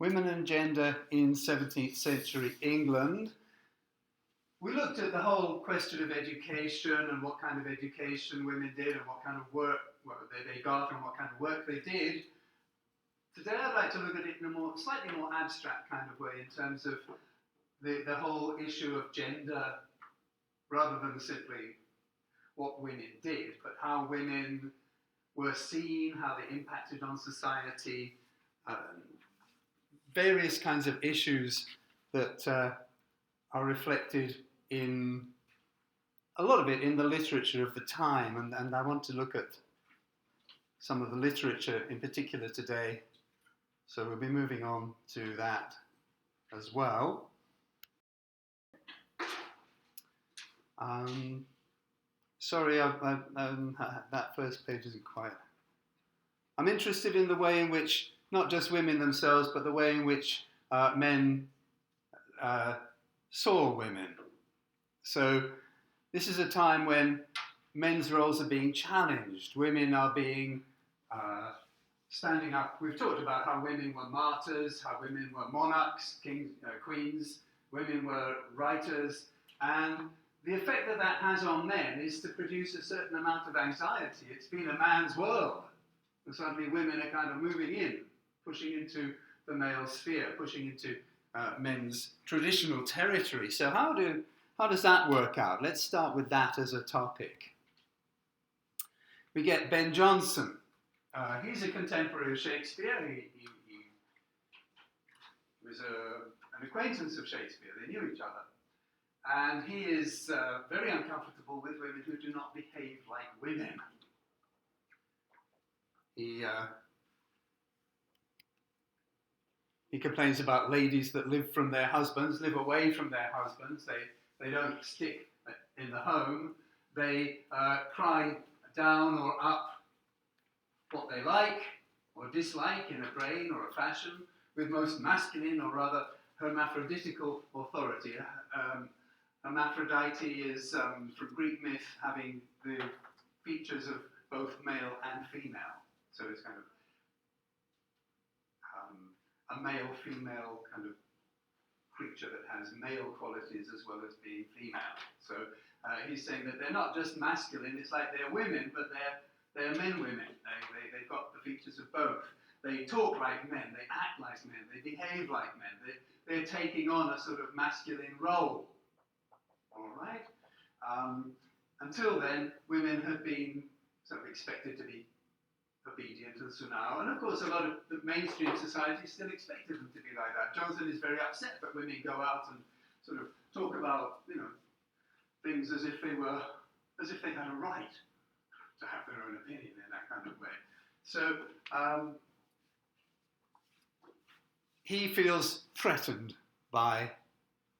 Women and Gender in 17th Century England. We looked at the whole question of education and what kind of education women did and what kind of work they got and what kind of work they did. Today I'd like to look at it in a slightly more abstract kind of way in terms of the whole issue of gender, rather than simply what women did, but how women were seen, how they impacted on society, various kinds of issues that are reflected in a lot of it in the literature of the time, and I want to look at some of the literature in particular today, so we'll be moving on to that as well. Sorry, that first page isn't quite. I'm interested in the way in which not just women themselves, but the way in which men saw women. So this is a time when men's roles are being challenged. Women are being standing up. We've talked about how women were martyrs, how women were monarchs, kings, queens. Women were writers, and the effect that that has on men is to produce a certain amount of anxiety. It's been a man's world, and suddenly women are kind of moving in, pushing into the male sphere, pushing into men's traditional territory. So how does that work out? Let's start with that as a topic. We get Ben Jonson. He's a contemporary of Shakespeare. He was an acquaintance of Shakespeare. They knew each other. And he is very uncomfortable with women who do not behave like women. He complains about ladies that live away from their husbands. They don't stick in the home. They cry down or up what they like or dislike in a brain or a fashion with most masculine or rather hermaphroditical authority. Hermaphrodite is from Greek myth, having the features of both male and female. So it's kind of a male-female kind of creature that has male qualities as well as being female. So he's saying that they're not just masculine, it's like they're women, but they're men-women. They've got the features of both. They talk like men, they act like men, they behave like men. They're taking on a sort of masculine role. All right? Until then, women have been sort of expected to be obedient and so now. And of course, a lot of the mainstream society still expected them to be like that. Jonson is very upset that women go out and sort of talk about, things as if they had a right to have their own opinion in that kind of way. So he feels threatened by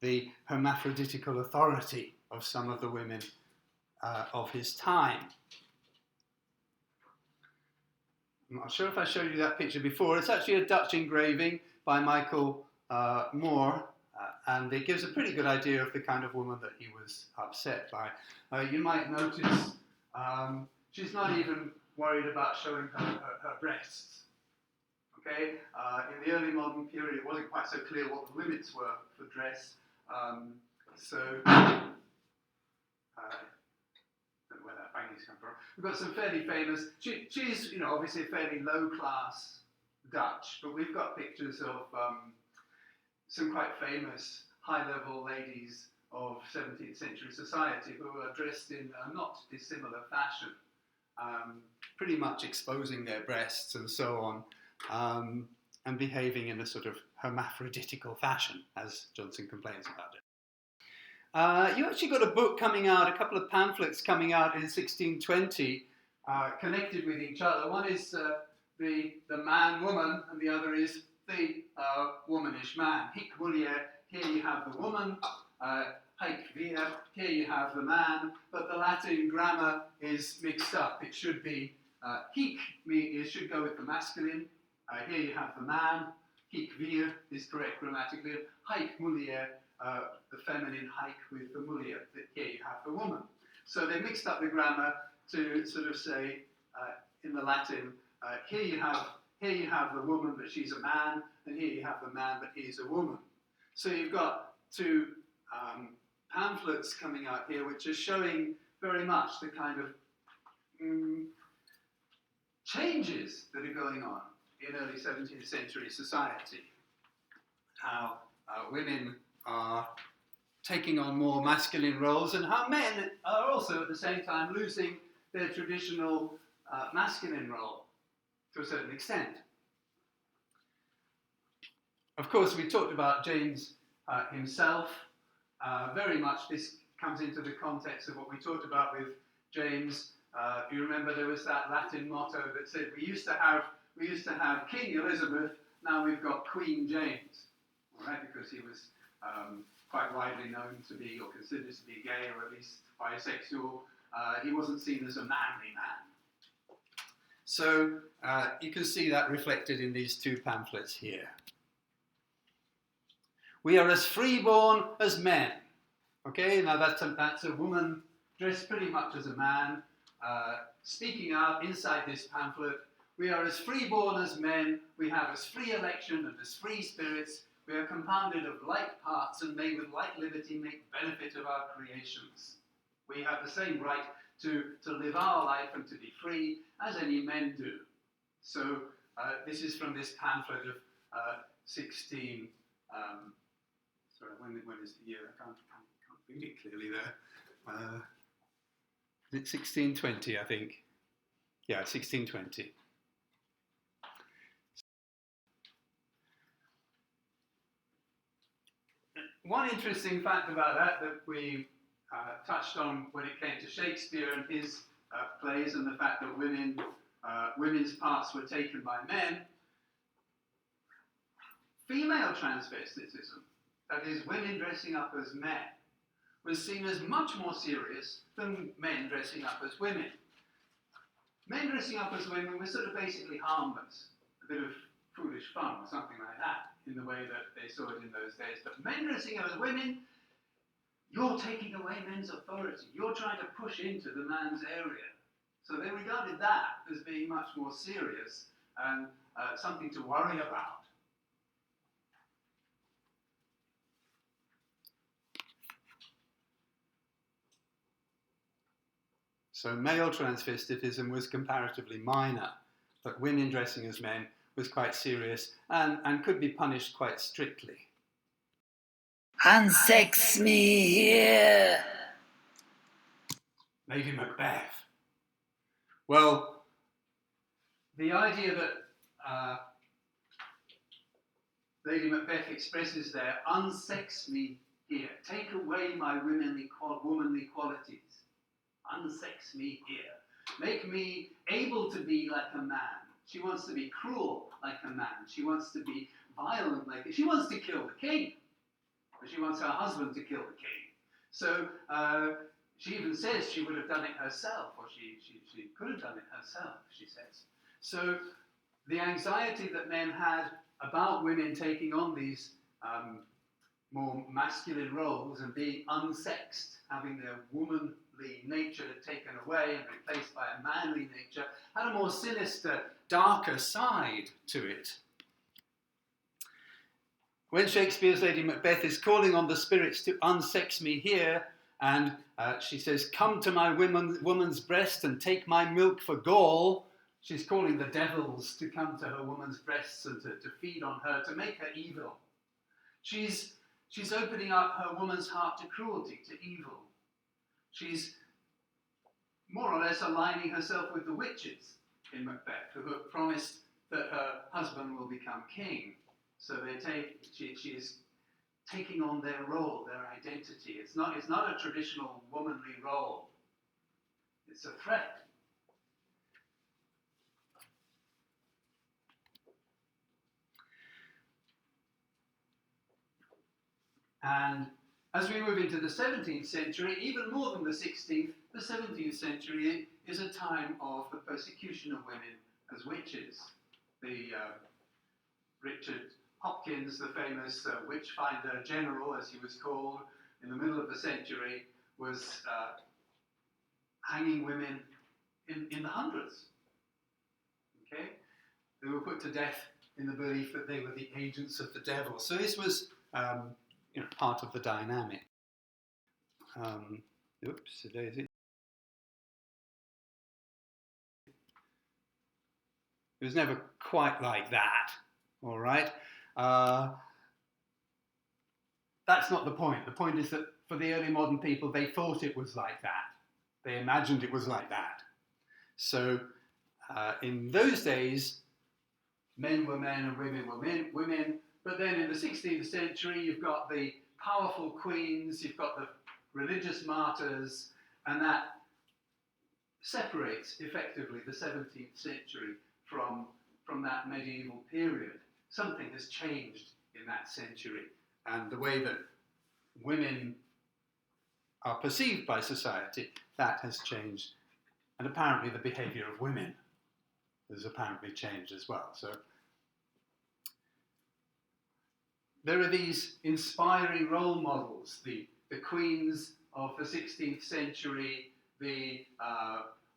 the hermaphroditical authority of some of the women of his time. I'm not sure if I showed you that picture before. It's actually a Dutch engraving by Michael Moore, and it gives a pretty good idea of the kind of woman that he was upset by. You might notice she's not even worried about showing her breasts. Okay? In the early modern period, it wasn't quite so clear what the limits were for dress. I don't know where that banging's come from. We've got some fairly famous. She's obviously fairly low class Dutch, but we've got pictures of some quite famous high level ladies of 17th century society who are dressed in a not dissimilar fashion, pretty much exposing their breasts and so on, and behaving in a sort of hermaphroditical fashion, as Jonson complains about it. You actually got a book coming out, a couple of pamphlets coming out in 1620, connected with each other. One is the man-woman, and the other is the womanish man. Hic mulier, here you have the woman, haec vir, here you have the man, but the Latin grammar is mixed up. It should be hic, it should go with the masculine, here you have the man, hic vir is correct grammatically, haec mulier, the feminine haec with the mulier, here you have the woman. So they mixed up the grammar to sort of say, in the Latin, here you have here you have the woman, but she's a man, and here you have the man, but he's a woman. So you've got two pamphlets coming out here, which are showing very much the kind of changes that are going on in early 17th century society. How women are taking on more masculine roles, and how men are also at the same time losing their traditional masculine role to a certain extent. Of course, we talked about James himself. Very much this comes into the context of what we talked about with James. If you remember, there was that Latin motto that said, we used to have King Elizabeth, now we've got Queen James, all right, because he was quite widely known to be, or considered to be gay, or at least bisexual. He wasn't seen as a manly man. So you can see that reflected in these two pamphlets here. We are as freeborn as men. Okay, now that's a woman dressed pretty much as a man, speaking out inside this pamphlet. We are as freeborn as men, we have as free election and as free spirits, we are compounded of like parts and may with like liberty make benefit of our creations. We have the same right to live our life and to be free as any men do. So this is from this pamphlet of 16, sorry, when is the year? I can't read it clearly there. It's 1620, I think. Yeah, 1620. One interesting fact about that we touched on when it came to Shakespeare and his plays, and the fact that women's parts were taken by men. Female transvestitism, that is, women dressing up as men, was seen as much more serious than men dressing up as women. Men dressing up as women were sort of basically harmless, a bit of foolish fun or something like that, in the way that they saw it in those days. But men dressing up as women, you're taking away men's authority. You're trying to push into the man's area. So they regarded that as being much more serious and something to worry about. So male transvestitism was comparatively minor, but women dressing as men was quite serious and could be punished quite strictly. Unsex me here! Lady Macbeth. Well, the idea that Lady Macbeth expresses there, unsex me here, take away my womanly qualities. Unsex me here. Make me able to be like a man. She wants to be cruel like a man. She wants to be violent like a... She wants to kill the king. But she wants her husband to kill the king. So she even says she would have done it herself, or she could have done it herself, she says. So the anxiety that men had about women taking on these more masculine roles and being unsexed, having their womanly nature taken away and replaced by a manly nature, had a more sinister, darker side to it. When Shakespeare's Lady Macbeth is calling on the spirits to unsex me here, and she says, come to my woman's breast and take my milk for gall, she's calling the devils to come to her woman's breasts and to feed on her, to make her evil. She's opening up her woman's heart to cruelty, to evil. She's more or less aligning herself with the witches in Macbeth, who have promised that her husband will become king. So she is taking on their role, their identity. It's not a traditional womanly role. It's a threat. And as we move into the 17th century, even more than the 16th, the 17th century is a time of the persecution of women as witches. Richard Hopkins, the famous witch finder general, as he was called, in the middle of the century, was hanging women in the hundreds. Okay? They were put to death in the belief that they were the agents of the devil. So this was part of the dynamic. Oops, daisy. It was never quite like that, all right? That's not the point. The point is that for the early modern people, they thought it was like that. They imagined it was like that. So in those days, men were men and women were women. But then in the 16th century, you've got the powerful queens, you've got the religious martyrs, and that separates effectively the 17th century from that medieval period. Something has changed in that century, and the way that women are perceived by society, that has changed. And apparently the behaviour of women has apparently changed as well. So there are these inspiring role models, the queens of the 16th century, the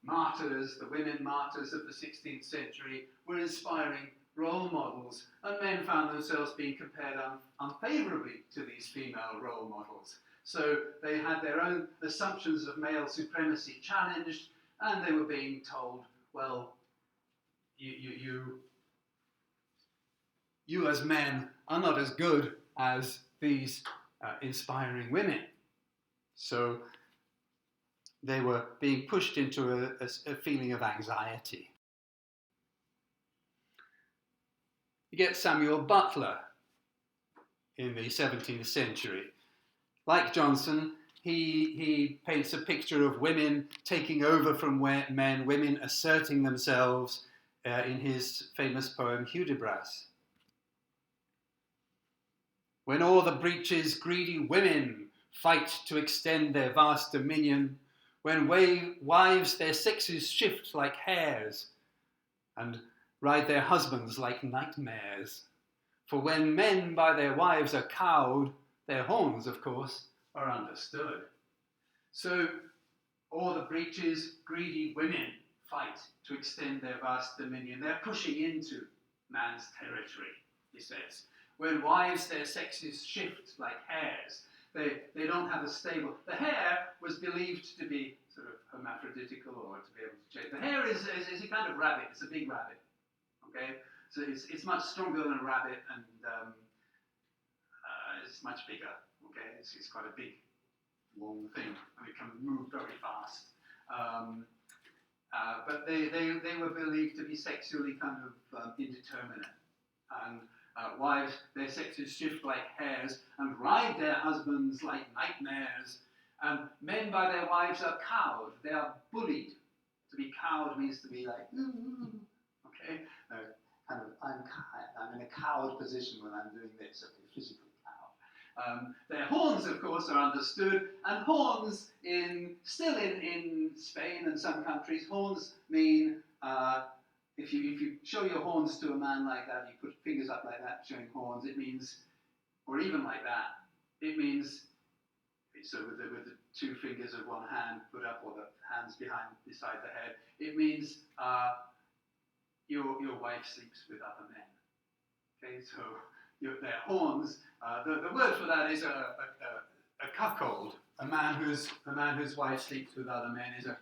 martyrs, the women martyrs of the 16th century were inspiring role models, and men found themselves being compared unfavourably to these female role models. So they had their own assumptions of male supremacy challenged, and they were being told, well, you as men are not as good as these inspiring women. So they were being pushed into a feeling of anxiety. You get Samuel Butler in the 17th century. Like Johnson, he paints a picture of women taking over from men, women asserting themselves in his famous poem Hudibras. When o'er the breaches greedy women fight to extend their vast dominion, when wives their sexes shift like hares, and ride their husbands like nightmares. For when men by their wives are cowed, their horns, of course, are understood. So, o'er the breaches, greedy women fight to extend their vast dominion. They're pushing into man's territory, he says. When wives their sexes shift like hares, they don't have a stable... The hare was believed to be sort of hermaphroditical, or to be able to change. The hare is a kind of rabbit. It's a big rabbit. Okay, so it's much stronger than a rabbit, and it's much bigger. Okay, it's quite a big, long thing, and it can move very fast. But they were believed to be sexually kind of indeterminate, and wives, their sexes shift like hares and ride their husbands like nightmares. And men by their wives are cowed. They are bullied. To be cowed means to be like, okay, kind of, I'm in a cowed position when I'm doing this, okay, physically cowed. Their horns, of course, are understood, and horns, still in Spain and some countries, horns mean, if you show your horns to a man like that, you put fingers up like that showing horns, it means, or even like that, it means, so with the two fingers of one hand put up, or the hands beside the head, it means your wife sleeps with other men. Okay, so their horns. The word for that is a cuckold. A man whose wife sleeps with other men is a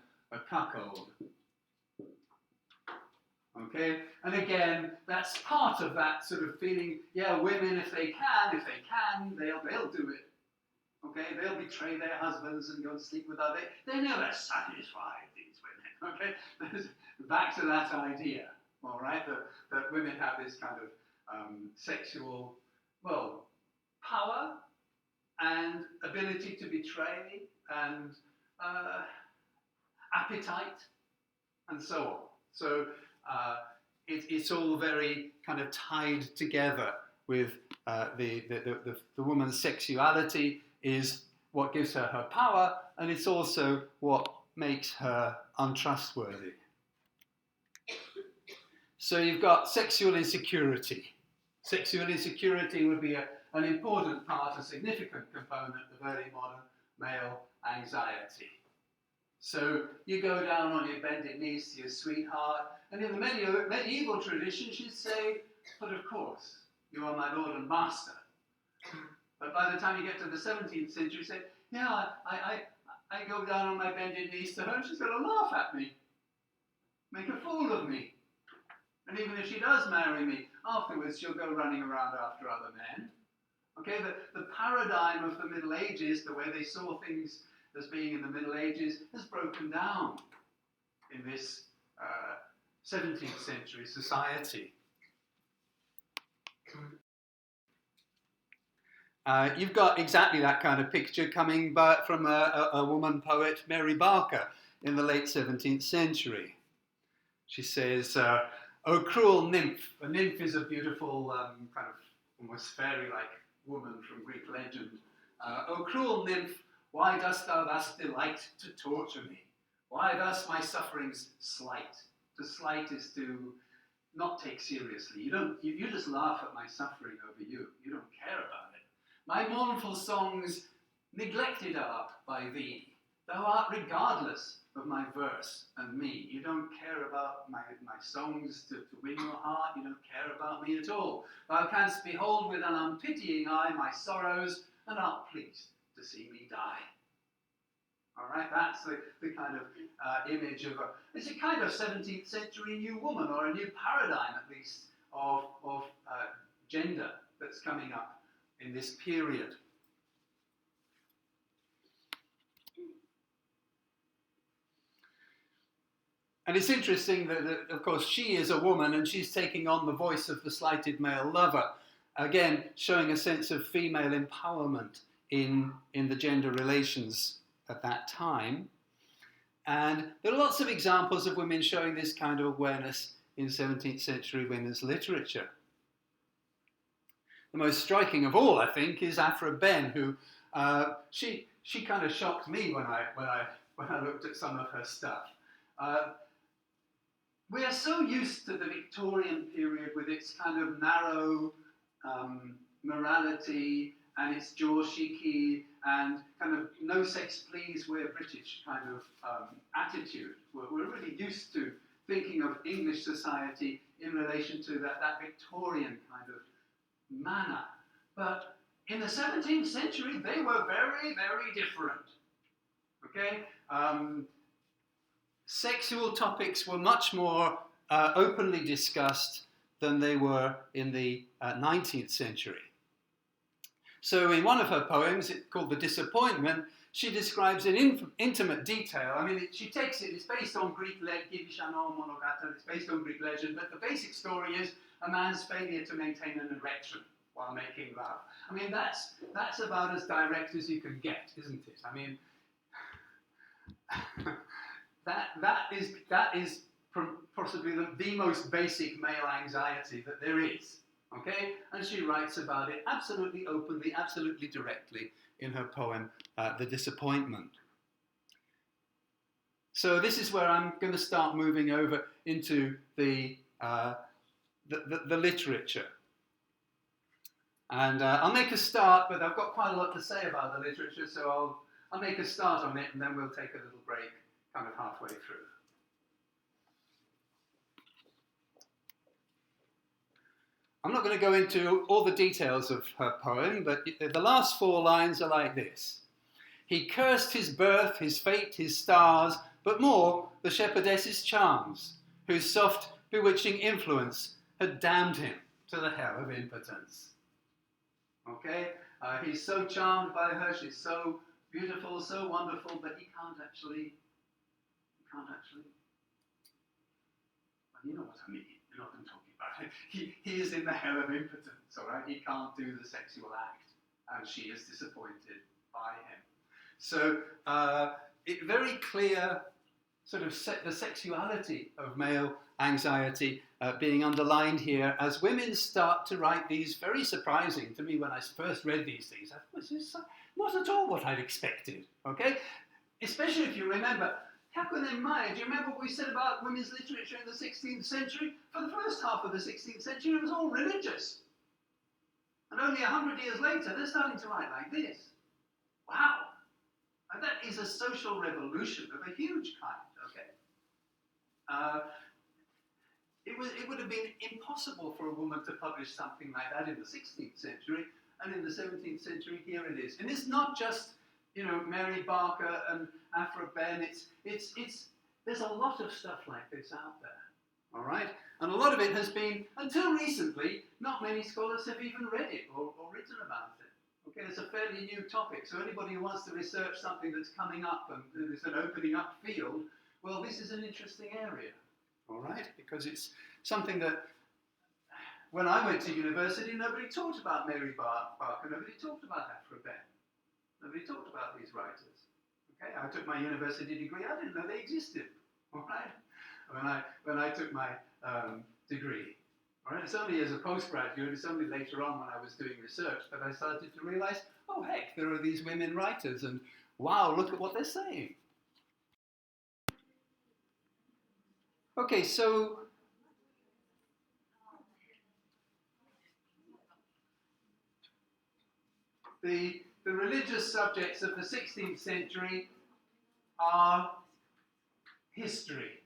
cuckold. Okay, and again, that's part of that sort of feeling. Yeah, women, if they can, they'll do it. Okay, they'll betray their husbands and go and sleep with others. They never satisfy these women. Okay, back to that idea. All right, that women have this kind of sexual, well, power and ability to betray and appetite and so on. So it's all very kind of tied together with the woman's sexuality is what gives her power, and it's also what makes her untrustworthy. So you've got sexual insecurity. Sexual insecurity would be an important part, a significant component of early modern male anxiety. So you go down on your bended knees to your sweetheart, and in the medieval tradition she'd say, but of course, you are my lord and master. But by the time you get to the 17th century, you say, yeah, I go down on my bended knees to her, and she's going to laugh at me, make a fool of me. And even if she does marry me, afterwards she'll go running around after other men. Okay, the paradigm of the Middle Ages, the way they saw things as being in the Middle Ages, has broken down in this 17th century society. You've got exactly that kind of picture coming from a woman poet, Mary Barker, in the late 17th century. She says, "O cruel nymph." A nymph is a beautiful kind of almost fairy-like woman from Greek legend. "O cruel nymph, why dost thou thus delight to torture me? Why thus my sufferings slight?" To slight is to not take seriously. You just laugh at my suffering over you. You don't care about it. "My mournful songs neglected are by thee. Thou art regardless of my verse and me." You don't care about my songs to win your heart. You don't care about me at all. "Thou canst behold with an unpitying eye my sorrows, and art pleased to see me die." All right, that's the kind of image of it's a kind of 17th century new woman, or a new paradigm at least of gender that's coming up in this period. And it's interesting that, of course, she is a woman and she's taking on the voice of the slighted male lover, again showing a sense of female empowerment in the gender relations at that time. And there are lots of examples of women showing this kind of awareness in 17th century women's literature. The most striking of all, I think, is Aphra Behn, who she kind of shocked me when I looked at some of her stuff. We are so used to the Victorian period with its kind of narrow morality and its joshiki and kind of no sex please, we're British kind of attitude. We're really used to thinking of English society in relation to that Victorian kind of manner. But in the 17th century, they were very, very different. Okay? Sexual topics were much more openly discussed than they were in the 19th century. So in one of her poems, called The Disappointment, she describes in intimate detail, I mean, she takes it's based on Greek legend, it's based on Greek legend, but the basic story is a man's failure to maintain an erection while making love. I mean, that's about as direct as you can get, isn't it? I mean, that is possibly the most basic male anxiety that there is. Okay, and she writes about it absolutely openly, absolutely directly in her poem, The Disappointment. So this is where I'm going to start moving over into the literature. And I'll make a start, but I've got quite a lot to say about the literature, so I'll make a start on it, and then we'll take a little break kind of halfway through. I'm not going to go into all the details of her poem, but the last 4 lines are like this. "He cursed his birth, his fate, his stars, but more the shepherdess's charms, whose soft, bewitching influence had damned him to the hell of impotence." Okay? He's so charmed by her, she's so beautiful, so wonderful, but he can't actually, well, you know what I mean, you know what I'm talking about. He is in the hell of impotence, all right? He can't do the sexual act, and she is disappointed by him. So, very clear sort of the sexuality of male anxiety being underlined here as women start to write these very surprising to me when I first read these things. I thought, this is not at all what I'd expected, okay? Especially if you remember, Hakone Maya, do you remember what we said about women's literature in the 16th century? For the first half of the 16th century, it was all religious. And only 100 years later, they're starting to write like this. Wow. And that is a social revolution of a huge kind, okay? It would have been impossible for a woman to publish something like that in the 16th century, and in the 17th century, here it is. And it's not just, Mary Barker and Aphra Behn. There's a lot of stuff like this out there, all right? And a lot of it has been, until recently, not many scholars have even read it or written about it. Okay, it's a fairly new topic, so anybody who wants to research something that's coming up and there's an opening up field, well, this is an interesting area, all right? Because it's something that, when I went to university, nobody talked about Mary Barker, nobody talked about Aphra Behn, nobody talked about these writers. Okay, I took my university degree, I didn't know they existed, all right? When I took my degree. All right, it's only as a postgraduate, it's only later on when I was doing research that I started to realize, oh heck, there are these women writers, and wow, look at what they're saying. Okay, so the religious subjects of the 16th century are history.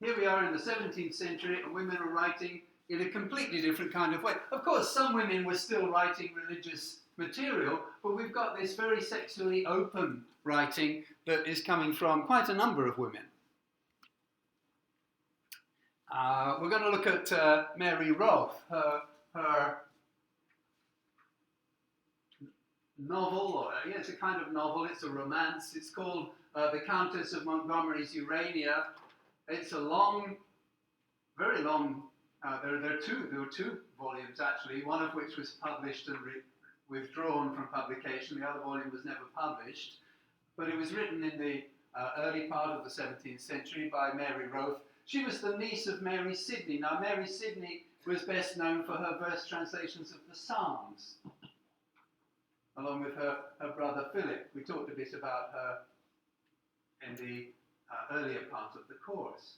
Here we are in the 17th century, and women are writing in a completely different kind of way. Of course, some women were still writing religious material, but we've got this very sexually open writing that is coming from quite a number of women. We're going to look at Mary Roth, her novel, it's a kind of novel, it's a romance. It's called The Countess of Montgomery's Urania. It's a long, very long, there were two volumes actually, one of which was published and withdrawn from publication. The other volume was never published, but it was written in the early part of the 17th century by Mary Roth. She was the niece of Mary Sidney. Now, Mary Sidney was best known for her verse translations of the Psalms, along with her brother Philip. We talked a bit about her in the earlier part of the course.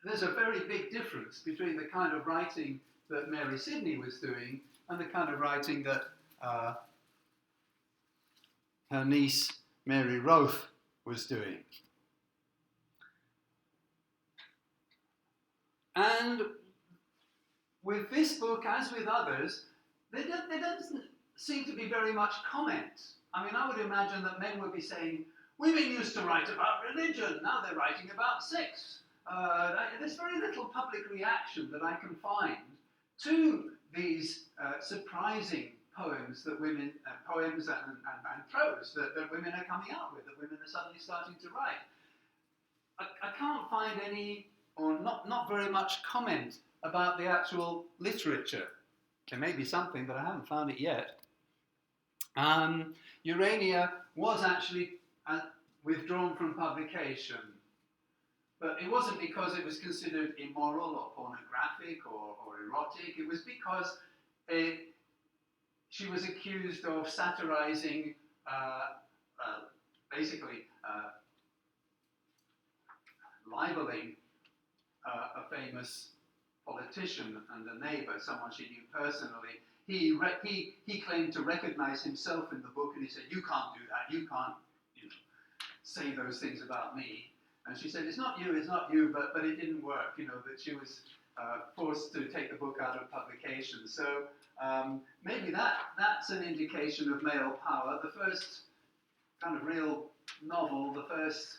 There's a very big difference between the kind of writing that Mary Sidney was doing and the kind of writing that her niece Mary Roth was doing. And with this book, as with others, there doesn't seem to be very much comment. I mean, I would imagine that men would be saying, women used to write about religion, now they're writing about sex. There's very little public reaction that I can find to these surprising poems that women, poems and prose that women are coming out with, that women are suddenly starting to write. I can't find any, or not very much comment about the actual literature. There may be something, but I haven't found it yet. Urania was actually withdrawn from publication, but it wasn't because it was considered immoral or pornographic or erotic. It was because she was accused of satirizing, basically libeling a famous politician and a neighbour, someone she knew personally. He claimed to recognize himself in the book, and he said, "You can't do that. You can't, say those things about me." And she said, it's not you, but it didn't work. That she was forced to take the book out of publication. So maybe that's an indication of male power. The first kind of real novel, the first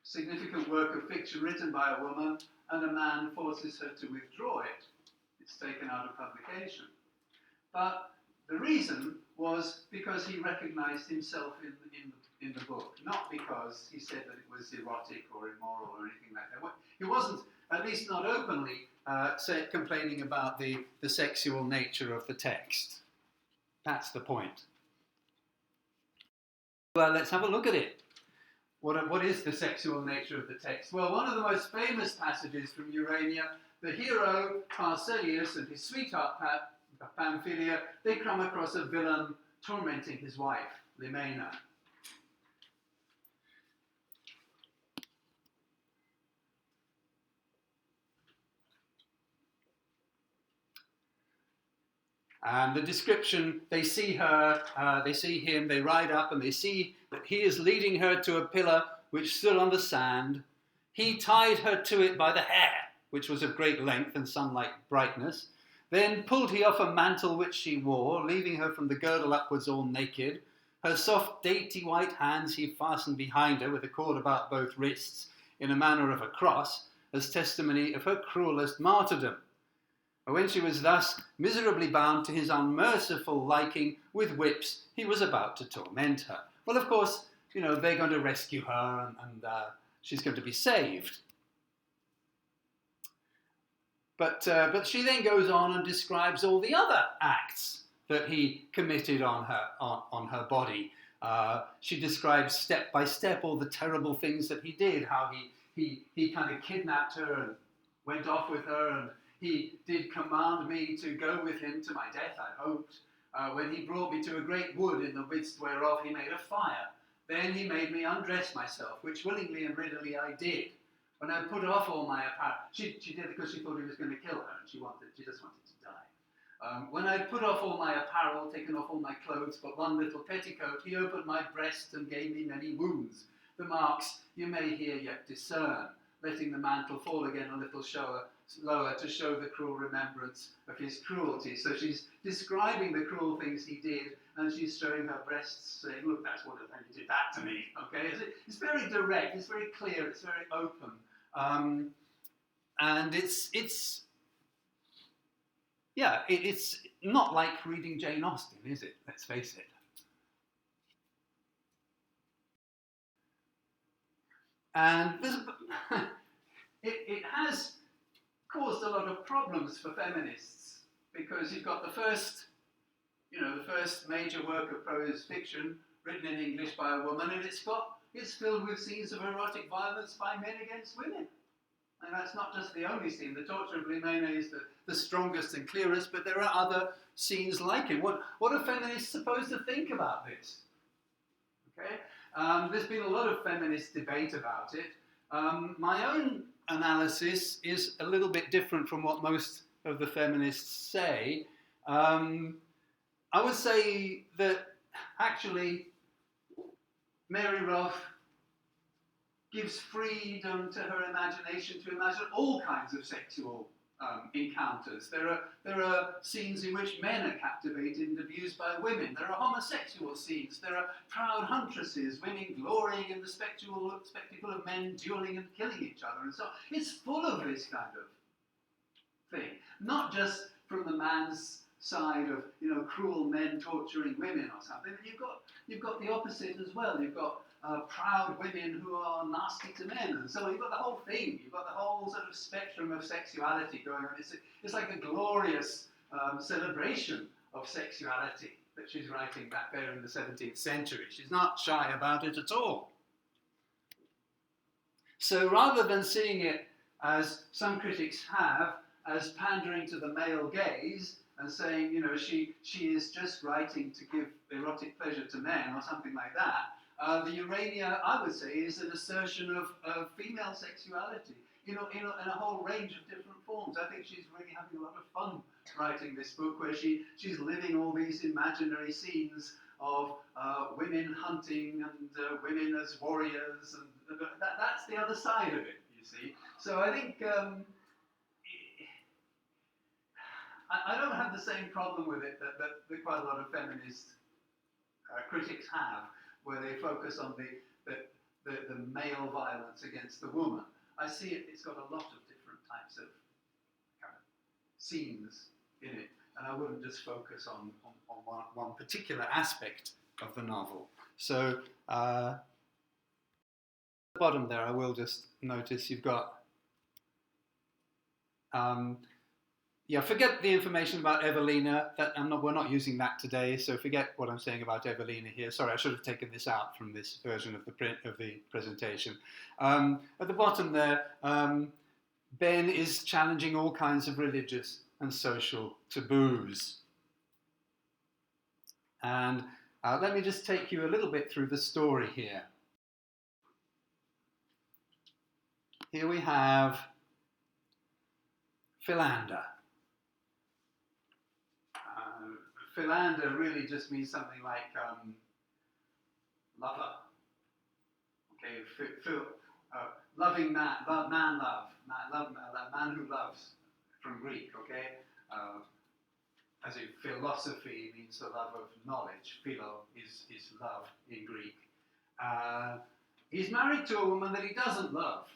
significant work of fiction written by a woman, and a man forces her to withdraw it. It's taken out of publication. But the reason was because he recognized himself in the book, not because he said that it was erotic or immoral or anything like that. He wasn't, at least not openly, complaining about the sexual nature of the text. That's the point. Well, let's have a look at it. What is the sexual nature of the text? Well, one of the most famous passages from Urania, the hero Pharcelius and his sweetheart Pamphylia, they come across a villain tormenting his wife, Limena. And the description, they see her, they see him, they ride up and they see that he is leading her to a pillar which stood on the sand. He tied her to it by the hair, which was of great length and sunlike brightness. Then pulled he off a mantle which she wore, leaving her from the girdle upwards all naked. Her soft dainty white hands he fastened behind her with a cord about both wrists, in a manner of a cross, as testimony of her cruellest martyrdom. When she was thus miserably bound to his unmerciful liking, with whips he was about to torment her. Well, of course, they're going to rescue her and she's going to be saved. But she then goes on and describes all the other acts that he committed on her body. She describes step by step all the terrible things that he did, how he kind of kidnapped her and went off with her, and he did command me to go with him to my death, I hoped, when he brought me to a great wood, in the midst whereof he made a fire. Then he made me undress myself, which willingly and readily I did. When I put off all my apparel, she did it because she thought he was going to kill her, and she just wanted to die. When I had put off all my apparel, taken off all my clothes, but one little petticoat, he opened my breast and gave me many wounds. The marks you may here yet discern, letting the mantle fall again a little lower to show the cruel remembrance of his cruelty. So she's describing the cruel things he did, and she's showing her breasts, saying, look, that's what he did that to me. Okay, it's very direct, it's very clear, it's very open, and it's not like reading Jane Austen, is it? Let's face it. And it has caused a lot of problems for feminists, because you've got the first major work of prose fiction written in English by a woman, and it's filled with scenes of erotic violence by men against women. And that's not just the only scene. The torture of Limene is the strongest and clearest, but there are other scenes like it. What are feminists supposed to think about this? Okay, there's been a lot of feminist debate about it. My own analysis is a little bit different from what most of the feminists say. I would say that actually Mary Roth gives freedom to her imagination to imagine all kinds of sexual encounters. There are scenes in which men are captivated and abused by women. There are homosexual scenes. There are proud huntresses, women glorying in the spectacle of men dueling and killing each other. And so it's full of this kind of thing. Not just from the man's side of cruel men torturing women or something. You've got the opposite as well. You've got proud women who are nasty to men, and so you've got the whole thing. You've got the whole sort of spectrum of sexuality going on. It's like a glorious celebration of sexuality that she's writing back there in the 17th century. She's not shy about it at all. So rather than seeing it, as some critics have, as pandering to the male gaze and saying, she is just writing to give erotic pleasure to men or something like that, the Urania, I would say, is an assertion of female sexuality in a whole range of different forms. I think she's really having a lot of fun writing this book, where she's living all these imaginary scenes of women hunting and women as warriors, and that's the other side of it, you see. So I think I don't have the same problem with it that quite a lot of feminist critics have, where they focus on the male violence against the woman. I see it's got a lot of different types of kind of scenes in it, and I wouldn't just focus on one particular aspect of the novel. So at the bottom there, I will just notice you've got forget the information about Evelina. We're not using that today, so forget what I'm saying about Evelina here. Sorry, I should have taken this out from this version of the presentation. At the bottom there, Ben is challenging all kinds of religious and social taboos. And let me just take you a little bit through the story here. Here we have Philander. Philander really just means something like lover. Okay, loving man, man who loves, from Greek. Okay, as in philosophy means the love of knowledge. Philo is love in Greek. He's married to a woman that he doesn't love.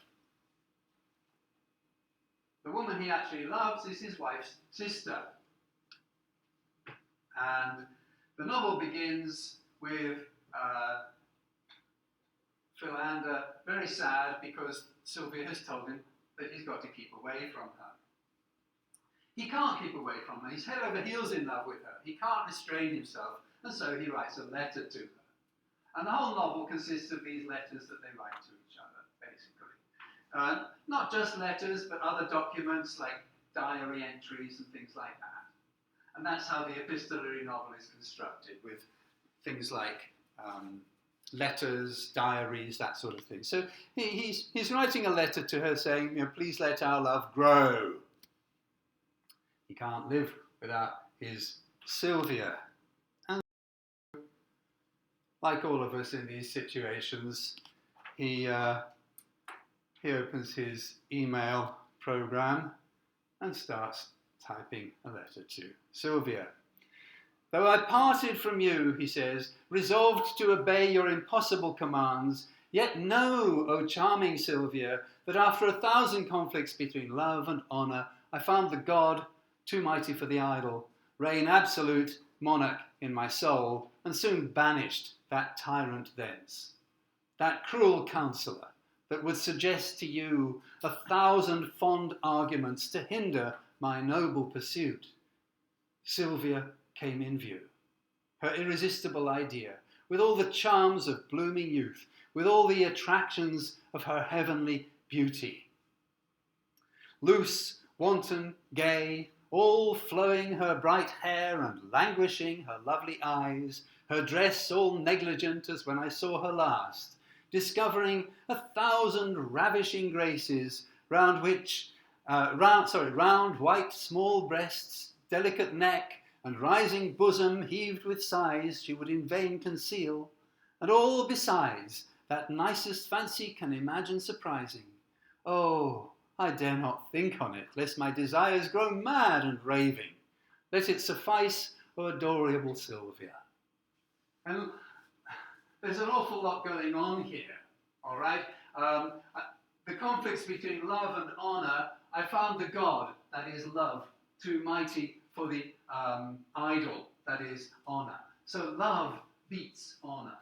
The woman he actually loves is his wife's sister. And the novel begins with Philander very sad because Sylvia has told him that he's got to keep away from her. He can't keep away from her. He's head over heels in love with her. He can't restrain himself, and so he writes a letter to her. And the whole novel consists of these letters that they write to each other, basically. Not just letters, but other documents like diary entries and things like that. And that's how the epistolary novel is constructed, with things like letters, diaries, that sort of thing. So he's writing a letter to her saying, please let our love grow. He can't live without his Sylvia. And like all of us in these situations, he opens his email program and starts typing a letter to Sylvia. Though I parted from you, he says, resolved to obey your impossible commands, yet know, O charming Sylvia, that after 1,000 conflicts between love and honour, I found the God, too mighty for the idol, reign absolute monarch in my soul, and soon banished that tyrant thence. That cruel counsellor that would suggest to you 1,000 fond arguments to hinder my noble pursuit. Sylvia came in view, her irresistible idea, with all the charms of blooming youth, with all the attractions of her heavenly beauty. Loose, wanton, gay, all flowing her bright hair and languishing her lovely eyes, her dress all negligent as when I saw her last, discovering 1,000 ravishing graces, round white small breasts, delicate neck, and rising bosom heaved with sighs she would in vain conceal, and all besides that nicest fancy can imagine surprising. Oh, I dare not think on it, lest my desires grow mad and raving. Let it suffice, O adorable Sylvia. And there's an awful lot going on here, all right? The conflicts between love and honour, I found the God, that is love, too mighty for the idol, that is honour. So love beats honour.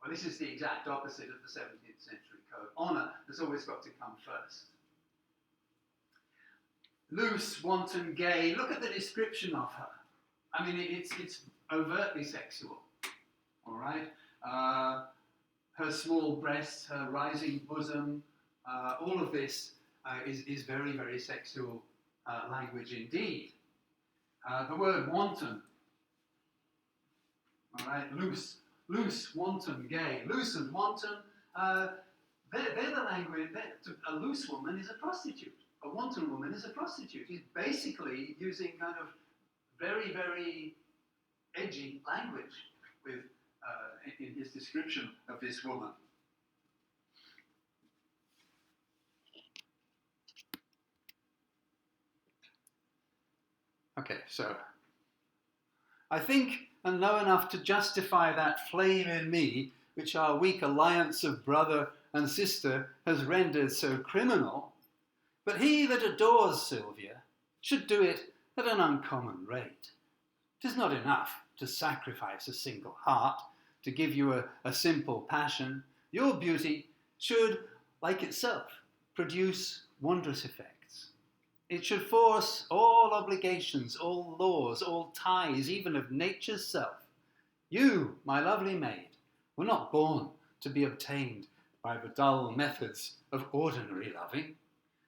Well, this is the exact opposite of the 17th century code. Honour has always got to come first. Loose, wanton, gay. Look at the description of her. I mean, it's overtly sexual, all right? Her small breasts, her rising bosom, all of this is very, very sexual language indeed. The word wanton, all right, loose, wanton, gay. Loose and wanton, they're the language. A loose woman is a prostitute. A wanton woman is a prostitute. He's basically using kind of very, very edgy language with in his description of this woman. Okay, so I think and know enough to justify that flame in me, which our weak alliance of brother and sister has rendered so criminal. But he that adores Sylvia should do it at an uncommon rate. 'Tis not enough to sacrifice a single heart, to give you a simple passion. Your beauty should, like itself, produce wondrous effects. It should force all obligations, all laws, all ties, even of nature's self. You, my lovely maid, were not born to be obtained by the dull methods of ordinary loving,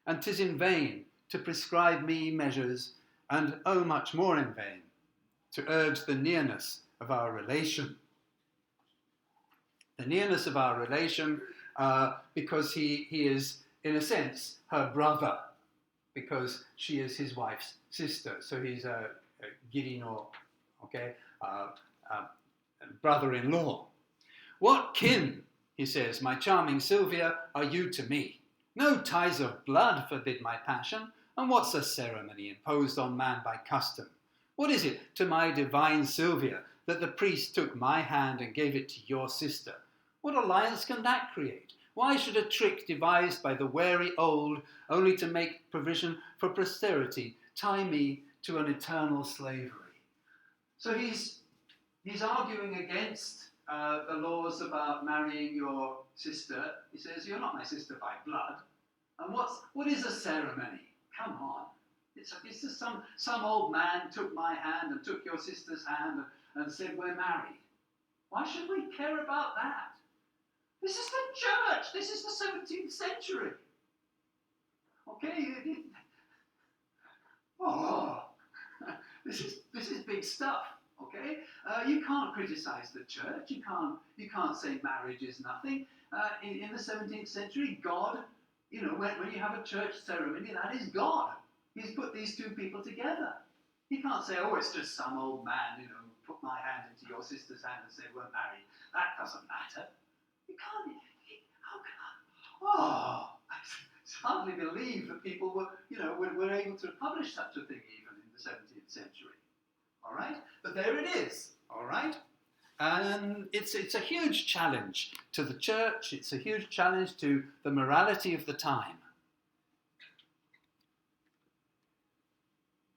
and 'tis in vain to prescribe me measures, and much more in vain, to urge the nearness of our relation. The nearness of our relation, because he is, in a sense, her brother, because she is his wife's sister. So he's Girino, okay, brother-in-law. What kin, he says, my charming Sylvia, are you to me? No ties of blood forbid my passion, and what's a ceremony imposed on man by custom? What is it to my divine Sylvia that the priest took my hand and gave it to your sister? What alliance can that create? Why should a trick devised by the wary old, only to make provision for posterity, tie me to an eternal slavery? So he's arguing against the laws about marrying your sister. He says, you're not my sister by blood. And what is a ceremony? Come on. It's just some old man took my hand and took your sister's hand and said we're married. Why should we care about that? This is the church. This is the 17th century. Okay? Oh, this is big stuff. Okay? You can't criticize the church. You can't say marriage is nothing. In the 17th century, God, when you have a church ceremony, that is God. He's put these two people together. He can't say, oh, it's just some old man, put my hand into your sister's hand and say we're married. That doesn't matter. You can't. I hardly believe that people were able to publish such a thing even in the 17th century. All right? But there it is. All right? And it's a huge challenge to the church. It's a huge challenge to the morality of the time.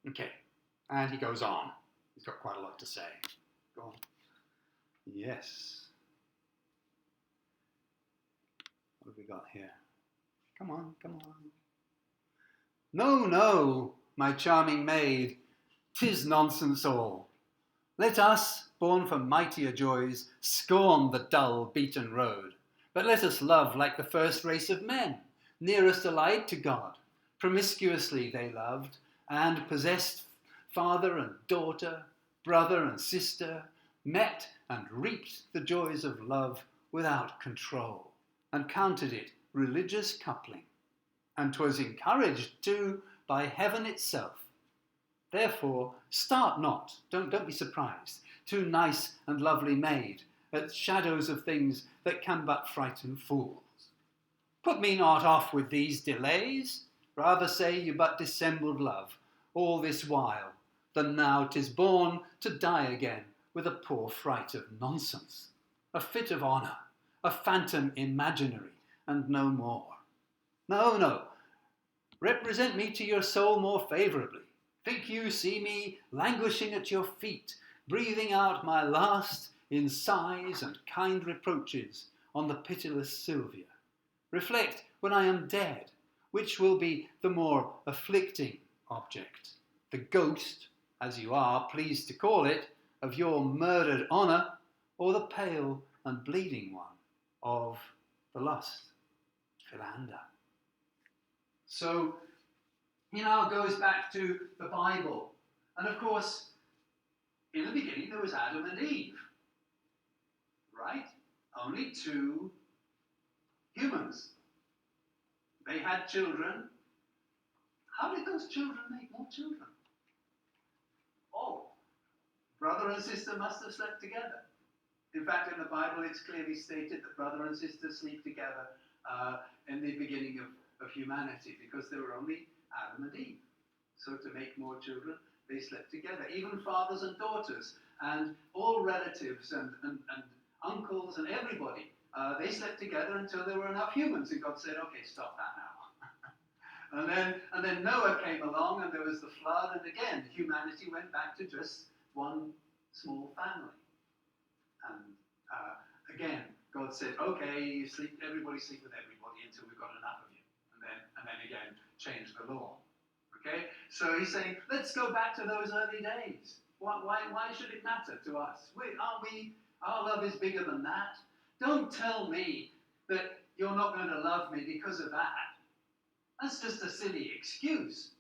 Okay. And he goes on. He's got quite a lot to say. Go on. Yes. What have we got here? Come on. No, my charming maid, 'tis nonsense all. Let us, born for mightier joys, scorn the dull, beaten road. But let us love like the first race of men, nearest allied to God. Promiscuously they loved, and possessed father and daughter, brother and sister, met and reaped the joys of love without control, and counted it religious coupling. And 'twas encouraged, too, by heaven itself. Therefore, start not, don't be surprised, too nice and lovely maid, at shadows of things that can but frighten fools. Put me not off with these delays, rather say you but dissembled love, all this while, than now 'tis born to die again with a poor fright of nonsense, a fit of honour, a phantom imaginary, and no more. No, represent me to your soul more favourably. Think you see me languishing at your feet, breathing out my last in sighs and kind reproaches on the pitiless Sylvia. Reflect when I am dead, which will be the more afflicting object, the ghost, as you are pleased to call it, of your murdered honour, or the pale and bleeding one of the lust, Philander. So he now goes back to the Bible. And of course, in the beginning there was Adam and Eve, right? Only two humans. They had children. How did those children make more children? Oh, brother and sister must have slept together. In fact, in the Bible, it's clearly stated that brother and sister sleep together in the beginning of humanity, because there were only Adam and Eve. So to make more children, they slept together. Even fathers and daughters, and all relatives and uncles and everybody, they slept together until there were enough humans, and God said, okay, stop that now. and then Noah came along, and there was the flood, and again, humanity went back to just one small family. And again, God said, okay, everybody sleep with everybody until we've got enough of you. And then again, change the law. Okay? So he's saying, let's go back to those early days. Why should it matter to us? Our love is bigger than that. Don't tell me that you're not going to love me because of that. That's just a silly excuse.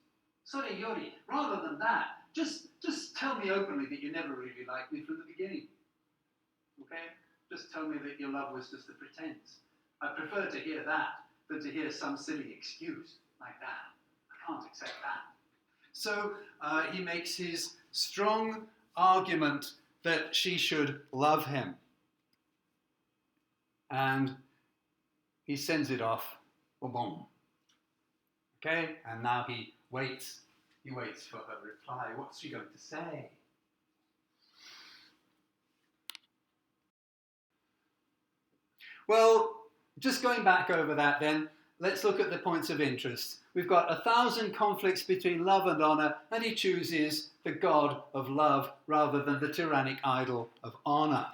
Sorry, Yori, rather than that, just tell me openly that you never really liked me from the beginning. Okay? Just tell me that your love was just a pretense. I prefer to hear that than to hear some silly excuse like that. I can't accept that. So he makes his strong argument that she should love him. And he sends it off, boom. Okay, and now he waits for her reply. What's she going to say? Well, just going back over that then, let's look at the points of interest. We've got 1,000 conflicts between love and honour, and he chooses the god of love rather than the tyrannic idol of honour.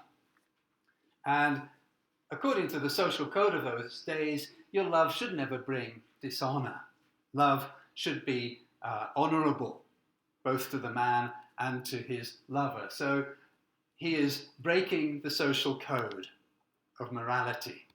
And according to the social code of those days, your love should never bring dishonour. Love should be honourable, both to the man and to his lover. So he is breaking the social code of morality.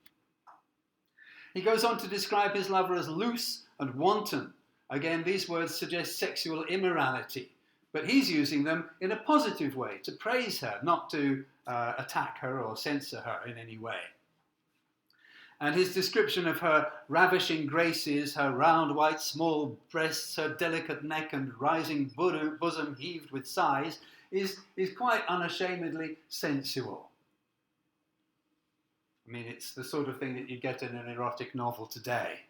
He goes on to describe his lover as loose and wanton. Again, these words suggest sexual immorality, but he's using them in a positive way, to praise her, not to attack her or censor her in any way. And his description of her ravishing graces, her round white small breasts, her delicate neck and rising bosom heaved with sighs, is quite unashamedly sensual. I mean, it's the sort of thing that you get in an erotic novel today.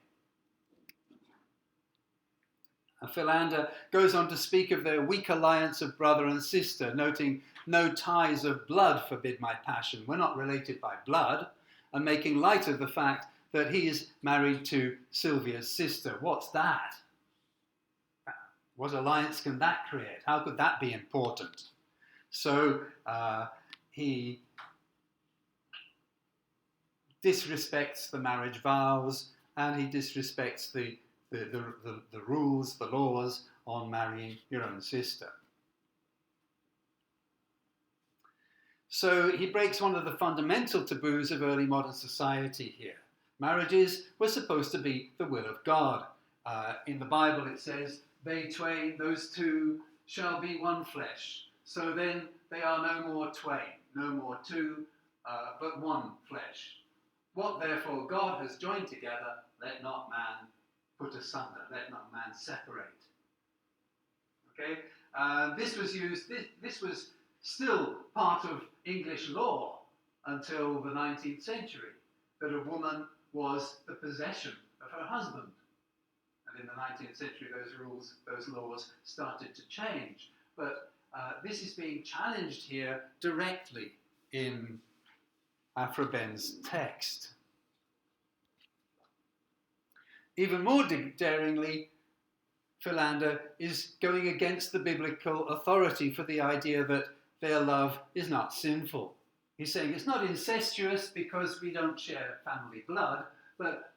And Philander goes on to speak of their weak alliance of brother and sister, noting, "No ties of blood forbid my passion." We're not related by blood, and making light of the fact that he is married to Sylvia's sister. What's that? What alliance can that create? How could that be important? So he disrespects the marriage vows, and he disrespects the rules, the laws on marrying your own sister. So he breaks one of the fundamental taboos of early modern society here. Marriages were supposed to be the will of God. In the Bible it says, "They twain, those two, shall be one flesh." So then they are no more twain, no more two, but one flesh. What therefore God has joined together, let not man put asunder, let not man separate. Okay, this was used. This was still part of English law until the 19th century, that a woman was the possession of her husband. And in the 19th century, those laws started to change. But this is being challenged here directly in Aphra Behn's text. Even more daringly, Philander is going against the biblical authority for the idea that their love is not sinful. He's saying it's not incestuous because we don't share family blood, but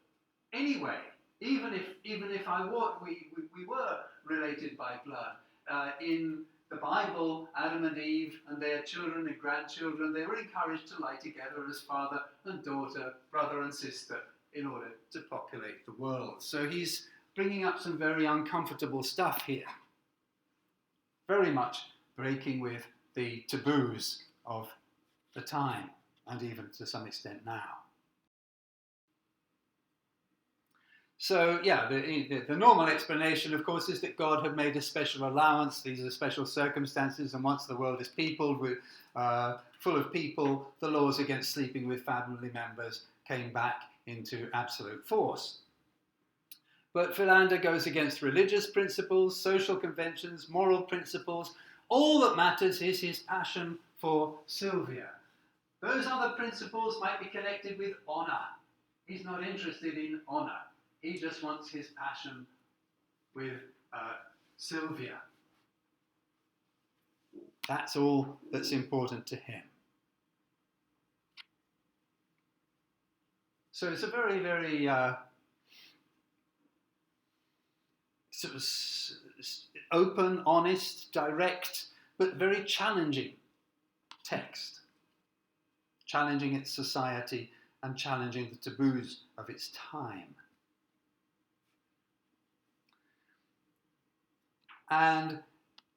anyway, even if we were related by blood, in the Bible, Adam and Eve and their children and grandchildren, they were encouraged to lie together as father and daughter, brother and sister, in order to populate the world. So he's bringing up some very uncomfortable stuff here. Very much breaking with the taboos of the time, and even to some extent now. So, yeah, the normal explanation, of course, is that God had made a special allowance. These are special circumstances, and once the world is peopled with, full of people, the laws against sleeping with family members came back into absolute force. But Philander goes against religious principles, social conventions, moral principles. All that matters is his passion for Sylvia. Those other principles might be connected with honour. He's not interested in honour. He just wants his passion with Sylvia. That's all that's important to him. So it's a very, very sort of open, honest, direct, but very challenging text. Challenging its society and challenging the taboos of its time. And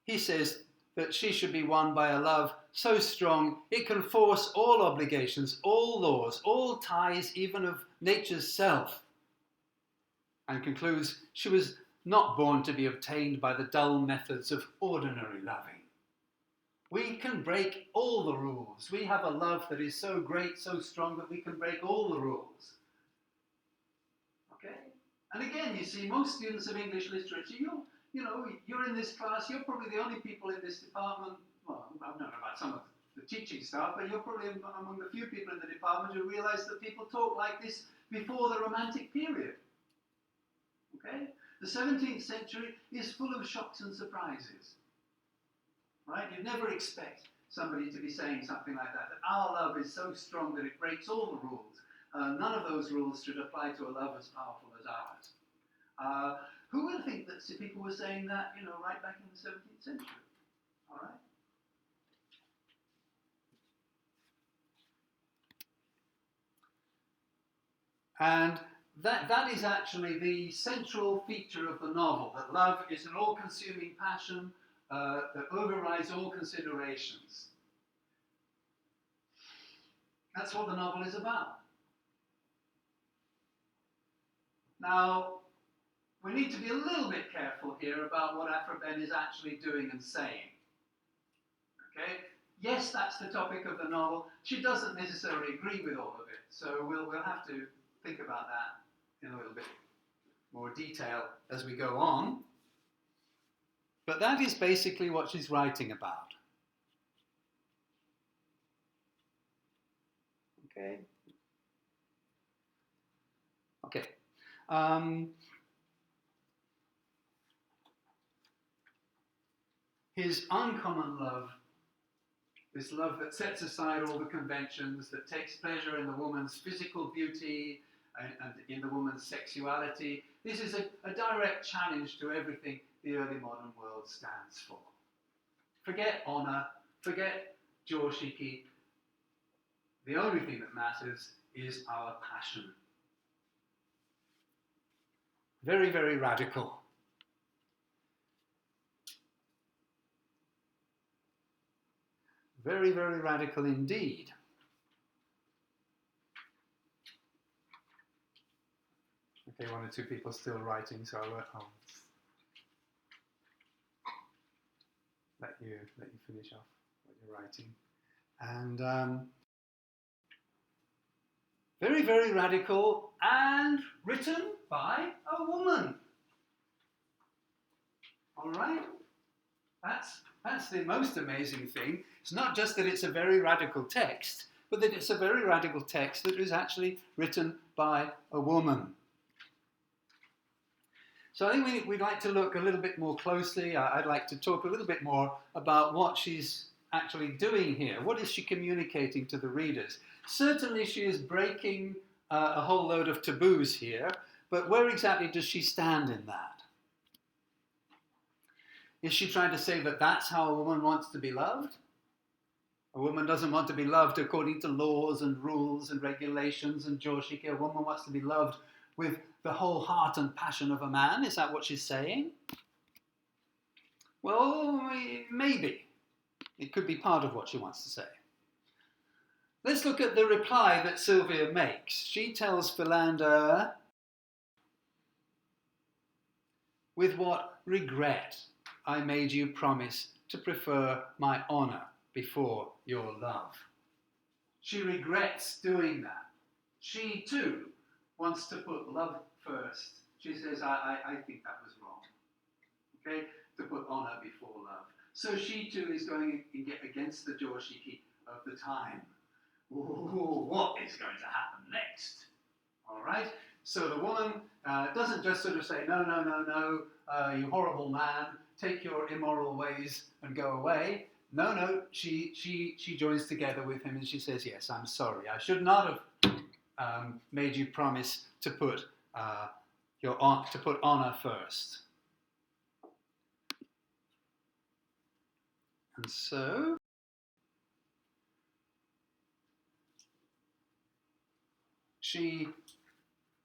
he says that she should be won by a love so strong it can force all obligations, all laws, all ties, even of nature's self. And concludes, she was not born to be obtained by the dull methods of ordinary loving. We can break all the rules. We have a love that is so great, so strong that we can break all the rules. Okay? And again, you see, most students of English literature, you're in this class, you're probably the only people in this department, well, I don't know about some of the teaching staff, but you're probably among the few people in the department who realize that people talk like this before the Romantic period. Okay? The 17th century is full of shocks and surprises. Right? You never expect somebody to be saying something like that our love is so strong that it breaks all the rules. None of those rules should apply to a love as powerful as ours. Who would think that people were saying that, right back in the 17th century? All right? And that is actually the central feature of the novel, that love is an all-consuming passion that overrides all considerations. That's what the novel is about. Now, we need to be a little bit careful here about what Aphra Behn is actually doing and saying. Okay? Yes, that's the topic of the novel. She doesn't necessarily agree with all of it, so we'll have to think about that in a little bit more detail as we go on. But that is basically what she's writing about. Okay? Okay. His uncommon love, this love that sets aside all the conventions, that takes pleasure in the woman's physical beauty and in the woman's sexuality, this is a direct challenge to everything the early modern world stands for. Forget honor, forget Joshiki. The only thing that matters is our passion. Very, very radical. Very, very radical indeed. Okay, one or two people still writing, so I'll let you finish off what you're writing. And very, very radical and written by a woman. All right? That's the most amazing thing. It's not just that it's a very radical text, but that it's a very radical text that is actually written by a woman. So I think we'd like to look a little bit more closely. I'd like to talk a little bit more about what she's actually doing here. What is she communicating to the readers? Certainly she is breaking a whole load of taboos here, but where exactly does she stand in that? Is she trying to say that that's how a woman wants to be loved? A woman doesn't want to be loved according to laws and rules and regulations and joshiki. A woman wants to be loved with the whole heart and passion of a man. Is that what she's saying? Well, maybe. It could be part of what she wants to say. Let's look at the reply that Sylvia makes. She tells Philander, with what regret I made you promise to prefer my honour before your love. She regrets doing that. She too wants to put love first. She says, I think that was wrong. Okay? To put honour before love. So she too is going against the joshiki of the time. Ooh, what is going to happen next? All right? So the woman doesn't just sort of say, no, you horrible man, take your immoral ways and go away. No, she joins together with him and she says, yes, I'm sorry. I should not have made you promise to put honor first. And so she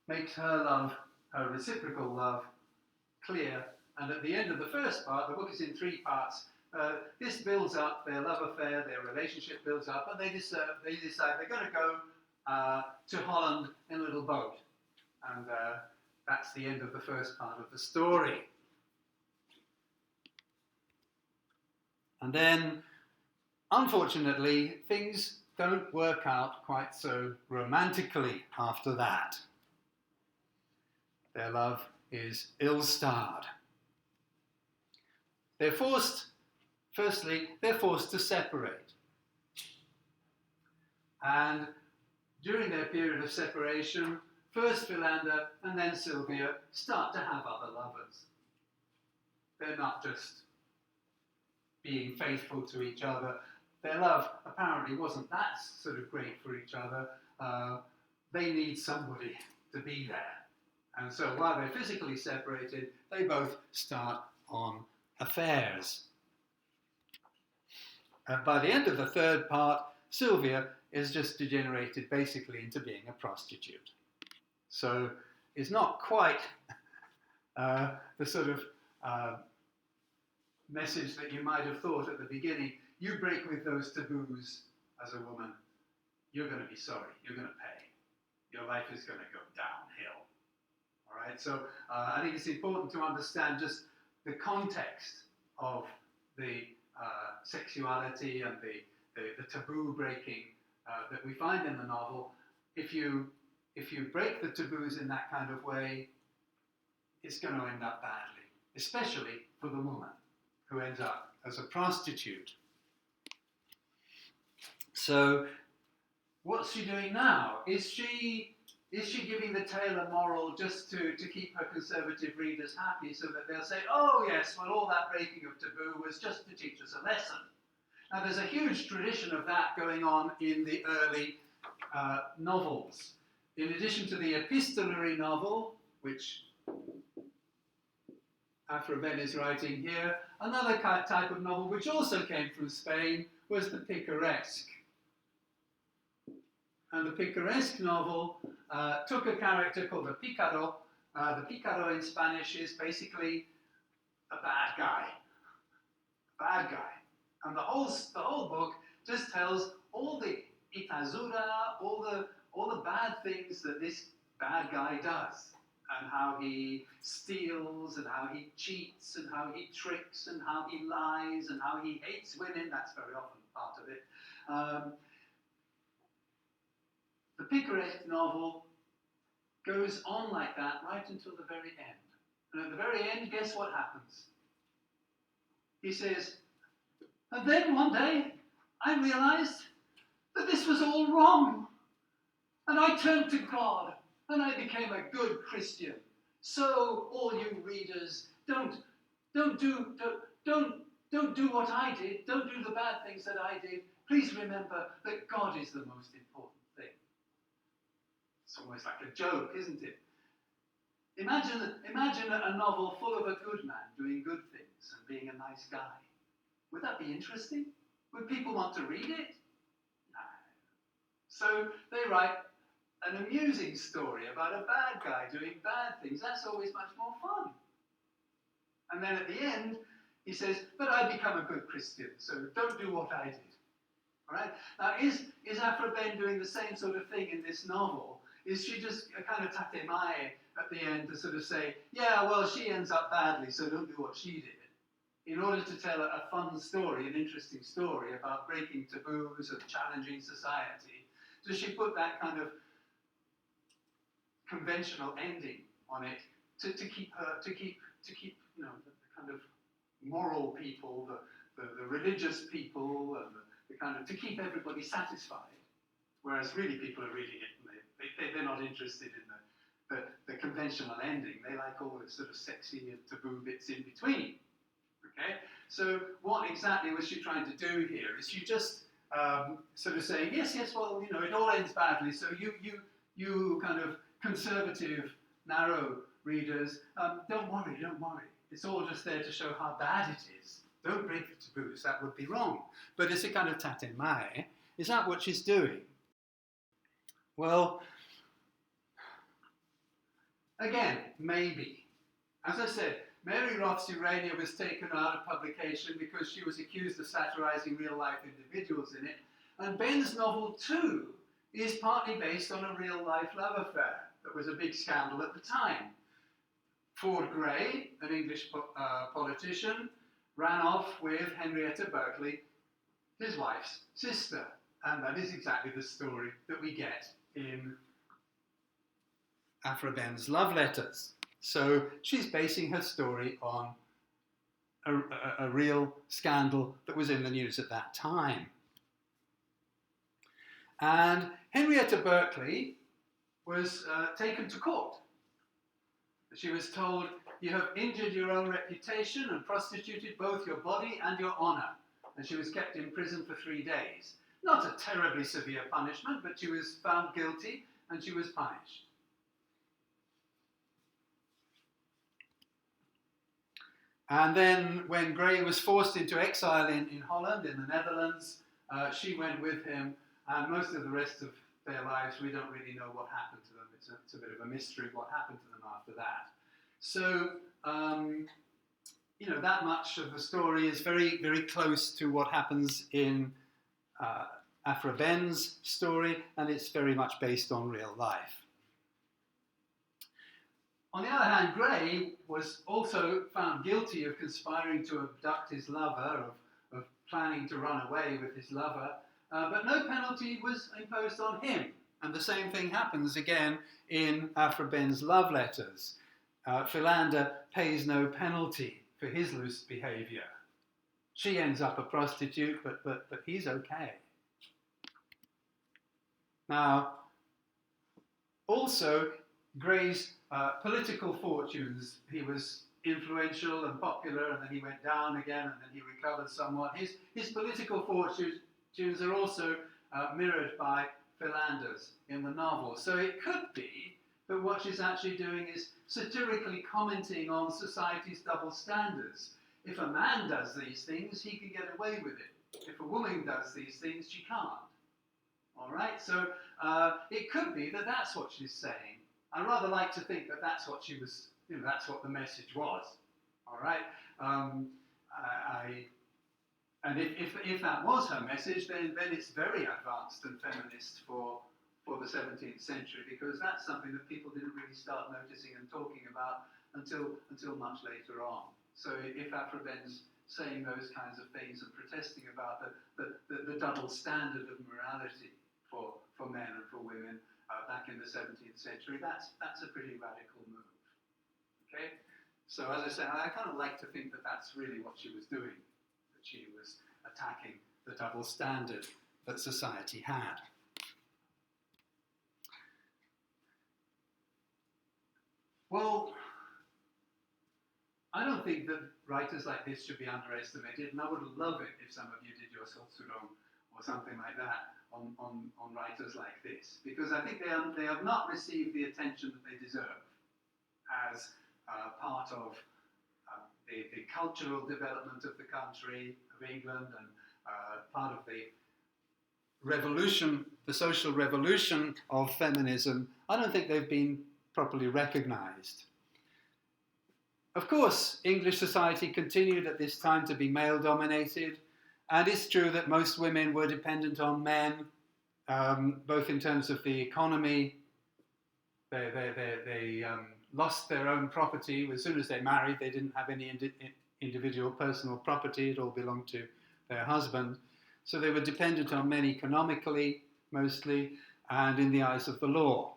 makes her love, her reciprocal love, clear. And at the end of the first part, the book is in 3 parts. This builds up, their love affair, their relationship builds up, and they decide they're going to go to Holland in a little boat. And that's the end of the first part of the story. And then unfortunately, things don't work out quite so romantically after that. Their love is ill-starred. They're forced to separate. And during their period of separation, first Philander and then Sylvia start to have other lovers. They're not just being faithful to each other. Their love apparently wasn't that sort of great for each other. They need somebody to be there. And so while they're physically separated, they both start on affairs. And by the end of the third part, Sylvia is just degenerated basically into being a prostitute. So it's not quite the sort of message that you might have thought at the beginning. You break with those taboos as a woman, you're going to be sorry, you're going to pay. Your life is going to go downhill. All right, so I think it's important to understand just the context of the sexuality and the taboo breaking that we find in the novel. If you break the taboos in that kind of way, it's going to end up badly, especially for the woman who ends up as a prostitute. So what's she doing now? Is she giving the tale a moral just to keep her conservative readers happy so that they'll say, oh yes, well all that breaking of taboo was just to teach us a lesson? Now there's a huge tradition of that going on in the early novels. In addition to the epistolary novel, which Aphra Behn is writing here, another type of novel which also came from Spain was the picaresque. And the picaresque novel took a character called the picaro. The picaro in Spanish is basically a bad guy. Bad guy. And the whole book just tells all the itazura, all the bad things that this bad guy does, and how he steals, and how he cheats, and how he tricks, and how he lies, and how he hates women. That's very often part of it. The picaresque novel goes on like that right until the very end. And at the very end, guess what happens? He says, and then one day I realized that this was all wrong. And I turned to God and I became a good Christian. So all you readers, don't do what I did. Don't do the bad things that I did. Please remember that God is the most important thing. It's almost like a joke, isn't it? Imagine a novel full of a good man doing good things and being a nice guy. Would that be interesting? Would people want to read it? No. So they write an amusing story about a bad guy doing bad things. That's always much more fun. And then at the end, he says, but I become a good Christian, so don't do what I did. All right? Now, is Aphra Behn doing the same sort of thing in this novel? Is she just a kind of tatemae at the end to sort of say, yeah, well, she ends up badly, so don't do what she did, in order to tell a fun story, an interesting story about breaking taboos and challenging society? Does she put that kind of conventional ending on it to keep you know, the kind of moral people, the religious people, and the kind of, to keep everybody satisfied? Whereas really people are reading it and they're not interested in the conventional ending. They like all the sort of sexy and taboo bits in between. Okay? So what exactly was she trying to do here? Is she just sort of saying, yes, well, you know, it all ends badly, so you kind of conservative, narrow readers, don't worry. It's all just there to show how bad it is. Don't break the taboos, that would be wrong. But it's a kind of tatemae. Is that what she's doing? Well, again, maybe. As I said, Mary Roth's Urania was taken out of publication because she was accused of satirizing real-life individuals in it. And Behn's novel, too, is partly based on a real-life love affair that was a big scandal at the time. Ford Grey, an English politician, ran off with Henrietta Berkeley his wife's sister. And that is exactly the story that we get in Aphra Behn's love letters. So she's basing her story on a real scandal that was in the news at that time. And Henrietta Berkeley was taken to court. She was told, "You have injured your own reputation and prostituted both your body and your honour." And she was kept in prison for 3 days. Not a terribly severe punishment, but she was found guilty and she was punished. And then when Gray was forced into exile in Holland, in the Netherlands, she went with him, and most of the rest of their lives, we don't really know what happened to them. It's a bit of a mystery what happened to them after that. So, that much of the story is very, very close to what happens in Aphra Behn's story, and it's very much based on real life. On the other hand, Gray was also found guilty of conspiring to abduct his lover, of planning to run away with his lover, but no penalty was imposed on him. And the same thing happens again in Aphra Behn's love letters. Philander pays no penalty for his loose behaviour. She ends up a prostitute, but he's okay. Now, also, Gray's political fortunes, he was influential and popular, and then he went down again, and then he recovered somewhat. His political fortunes are also mirrored by Philander's in the novel. So it could be that what she's actually doing is satirically commenting on society's double standards. If a man does these things, he can get away with it. If a woman does these things, she can't. All right, so it could be that that's what she's saying. I rather like to think that that's what she was, that's what the message was. All right, and if that was her message, then it's very advanced and feminist for the 17th century, because that's something that people didn't really start noticing and talking about until much later on. So if Aphra Behn's saying those kinds of things and protesting about the double standard of morality for men and for women back in the 17th century, that's a pretty radical move. Okay? So as I said, I kind of like to think that that's really what she was doing, that she was attacking the double standard that society had. Well, I don't think that writers like this should be underestimated, and I would love it if some of you did your Sotsurong or something like that on writers like this, because I think they have not received the attention that they deserve as part of the cultural development of the country, of England, and part of the revolution, the social revolution of feminism. I don't think they've been properly recognised. Of course, English society continued at this time to be male-dominated, and it's true that most women were dependent on men, both in terms of the economy. They lost their own property. As soon as they married, they didn't have any individual personal property. It all belonged to their husband. So they were dependent on men economically, mostly, and in the eyes of the law.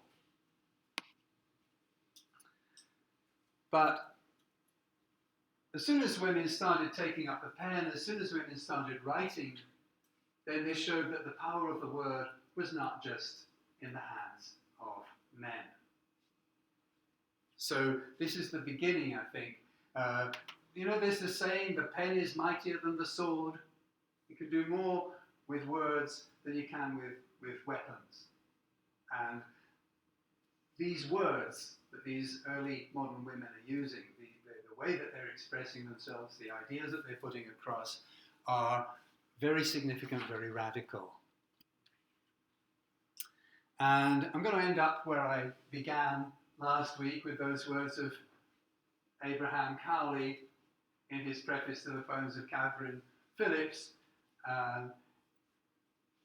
But as soon as women started taking up the pen, as soon as women started writing, then they showed that the power of the word was not just in the hands of men. So this is the beginning, I think. There's the saying, the pen is mightier than the sword. You can do more with words than you can with weapons. And these words that these early modern women are using, the way that they're expressing themselves, the ideas that they're putting across, are very significant, very radical. And I'm going to end up where I began last week, with those words of Abraham Cowley in his preface to the poems of Catherine Phillips.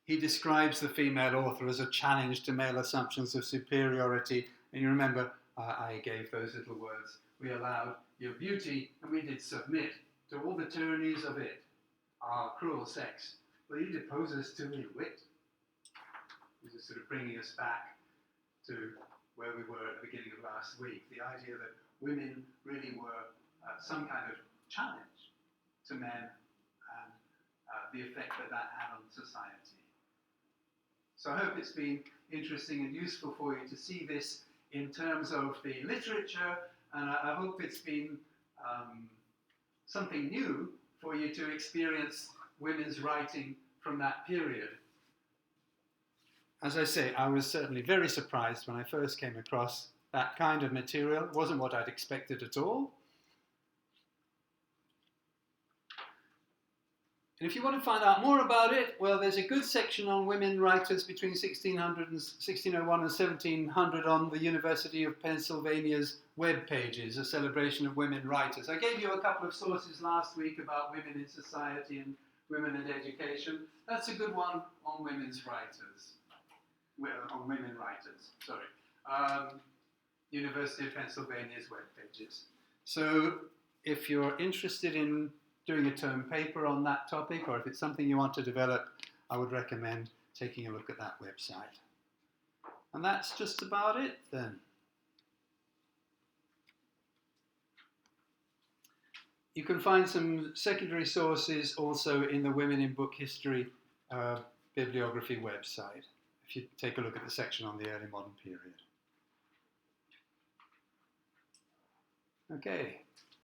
He describes the female author as a challenge to male assumptions of superiority. And you remember, I gave those little words. We allowed your beauty, and we did submit to all the tyrannies of it. Our cruel sex Well, he deposes to me wit. This is sort of bringing us back to where we were at the beginning of last week. The idea that women really were some kind of challenge to men and the effect that that had on society. So I hope it's been interesting and useful for you to see this in terms of the literature, and I hope it's been something new for you to experience women's writing from that period. As I say, I was certainly very surprised when I first came across that kind of material. It wasn't what I'd expected at all. And if you want to find out more about it, well, there's a good section on women writers between 1600 and 1601 and 1700 on the University of Pennsylvania's web pages, a celebration of women writers. I gave you a couple of sources last week about women in society and women in education. That's a good one on women's writers. Well, on women writers, sorry. University of Pennsylvania's web pages. So if you're interested in doing a term paper on that topic, or if it's something you want to develop, I would recommend taking a look at that website. And that's just about it then. You can find some secondary sources also in the Women in Book History bibliography website, if you take a look at the section on the early modern period. Okay,